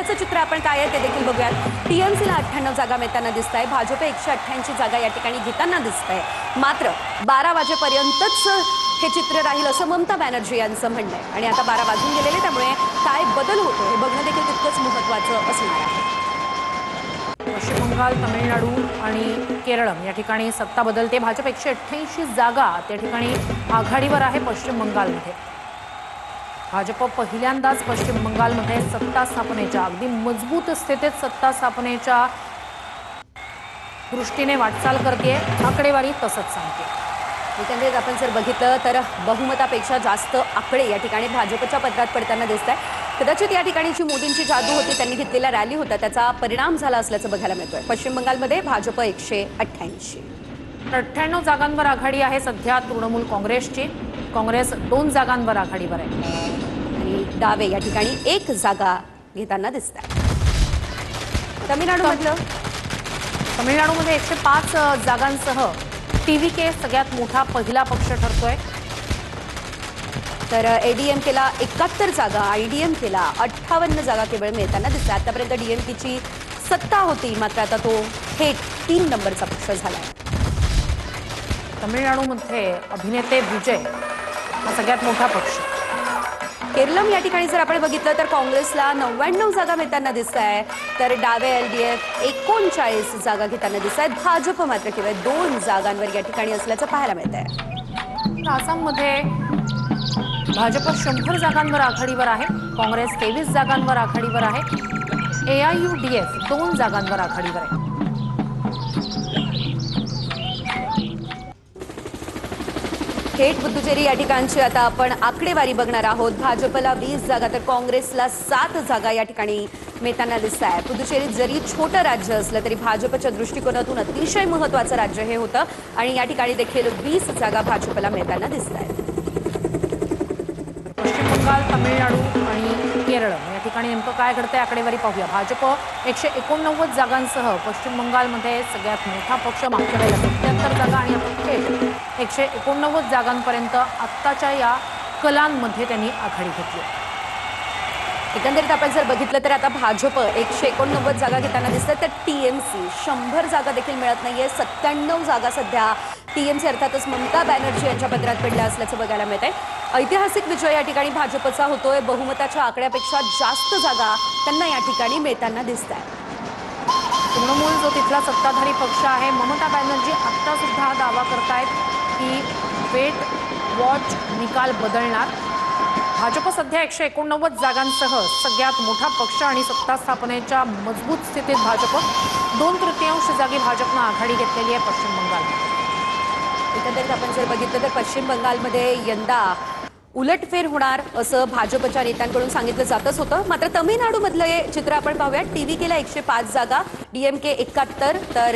सध्याचं चित्र आपण काय आहे ते देखील बघूयात। टीएमसीला 98 जागा मिळताना दिसत आहे, भाजप 188 जागा या ठिकाणी घेताना दिसत आहे। मात्र 12 वाजेपर्यंतच हे चित्र राहील असं ममता बॅनर्जी यांचं म्हणणं आहे आणि आता 12 वाजून गेलेले, त्यामुळे काय बदल होतो हे बघणं देखील तितकंच महत्त्वाचं असणार आहे। पश्चिम बंगाल, तमिळनाडू आणि केरळम या ठिकाणी सत्ता बदलते। भाजप 188 जागा त्या ठिकाणी आघाडीवर आहे। पश्चिम बंगालमध्ये भाजप पहिल्यांदाच पश्चिम बंगालमध्ये सत्ता स्थापनेच्या अगदी मजबूत स्थितीत सत्ता स्थापनेच्या दृष्टीने वाटचाल करते। आकडेवारी तसंच सांगते। एकंदरीत आपण जर बघितलं तर बहुमतापेक्षा जास्त आकडे या ठिकाणी भाजपच्या पत्रात पडताना दिसत आहे। कदाचित या ठिकाणीची मोदींची जादू होती, त्यांनी घेतलेला रॅली होता, त्याचा परिणाम झाला असल्याचं बघायला मिळतोय। पश्चिम बंगालमध्ये भाजप 188 98 जागांवर आघाडी आहे सध्या तृणमूल काँग्रेसची। काँग्रेस 2 जागांवर आघाडीवर आहे आणि डावे या ठिकाणी 1 जागा घेताना दिसत आहे। तमिळनाडूमध्ये 105 जागांसह टीव्हीके सगळ्यात मोठा पहिला पक्ष ठरतोय। तर एडीएमकेला 71 जागा, आयडीएमकेला 58 जागा केवळ मिळताना दिसतात। आतापर्यंत डीएमकेची सत्ता होती, मात्र आता तो थेट 3 नंबरचा पक्ष झाला आहे। तमिळनाडूमध्ये अभिनेते विजय हा सगळ्यात मोठा पक्ष। केरळम या ठिकाणी जर आपण बघितलं तर काँग्रेसला 99 जागा मिळताना दिसत आहे, तर डावे एलडीएफ 39 जागा घेताना दिसत आहेत। भाजप मात्र केवळ 2 जागांवर या ठिकाणी असल्याचं पाहायला मिळत आहे। आसाममध्ये भाजप 100 जागांवर आघाडीवर आहे, काँग्रेस 23 जागांवर आघाडीवर आहे, एआययूडीएफ 2 जागांवर आघाडीवर आहे। थेट पुदुचेरी या ठिकाणची आता आपण आकडेवारी बघणार आहोत। भाजपला 20 जागा तर काँग्रेसला 7 जागा या ठिकाणी मिळताना दिसत आहे। पुदुचेरी जरी छोटं राज्य असलं तरी भाजपच्या दृष्टिकोनातून अतिशय महत्त्वाचं राज्य हे होतं आणि या ठिकाणी देखील 20 जागा भाजपला मिळताना दिसत आहेत। पश्चिम बंगाल, तमिळनाडू आणि केरळ या ठिकाणी नेमकं काय घडतंय आकडेवारी पाहूया। भाजप 189 जागांसह पश्चिम बंगालमध्ये सगळ्यात मोठा पक्ष, मागच्या वेळेला 77 जागा आणि आता थेट 189 जागांपर्यंत आत्ताच्या या कलांमध्ये त्यांनी आघाडी घेतली। एकंदरीत आपण जर बघितलं तर आता भाजप 189 जागा घेताना दिसतात, तर टीएमसी 100 जागा देखील मिळत नाहीये। 97 जागा सध्या टीएमसी अर्थातच ममता बॅनर्जी यांच्या पत्रात पडल्या असल्याचं बघायला मिळत आहे। ऐतिहासिक विजय या ठिकाणी भाजपचा होतोय, बहुमताच्या आकड्यापेक्षा जास्त जागा त्यांना या ठिकाणी मिळताना दिसत आहे। तृणमूल जो तिथला सत्ताधारी पक्ष आहे, ममता बॅनर्जी आत्ता सुद्धा दावा करतायत की वेट वॉच निकाल बदलणार। भाजप सध्या 189 जागांसह सगळ्यात मोठा पक्ष आणि सत्ता स्थापनेच्या मजबूत स्थितीत भाजप 2/3 जागी भाजपनं आघाडी घेतलेली आहे पश्चिम बंगालमध्ये। एकंदरीत आपण जर बघितलं तर पश्चिम बंगालमध्ये यंदा उलटफेर होणार असं भाजपच्या नेत्यांकडून सांगितलं जातच होतं। मात्र तमिळनाडूमधलं हे चित्र आपण पाहूया। टीव्हीकेला 105 जागा, डीएमके 71, तर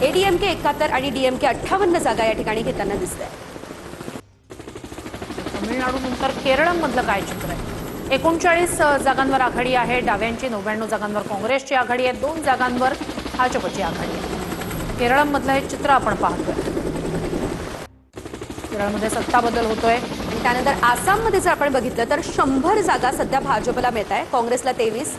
एडीएमके 71 आणि डीएमके 58 जागा या ठिकाणी घेताना दिसत आहे। तमिळनाडूनंतर केरळमधलं काय चित्र आहे? 39 जागांवर आघाडी आहे, डाव्यांची 99 जागांवर काँग्रेसची आघाडी आहे, 2 जागांवर भाजपची आघाडी आहे। केरळमधलं हे चित्र आपण पाहतोय। केरळमध्ये सत्ता बदल होतोय आणि त्यानंतर आसाममध्ये जर आपण बघितलं तर 100 जागा सध्या भाजपला मिळत आहे, काँग्रेसला 23,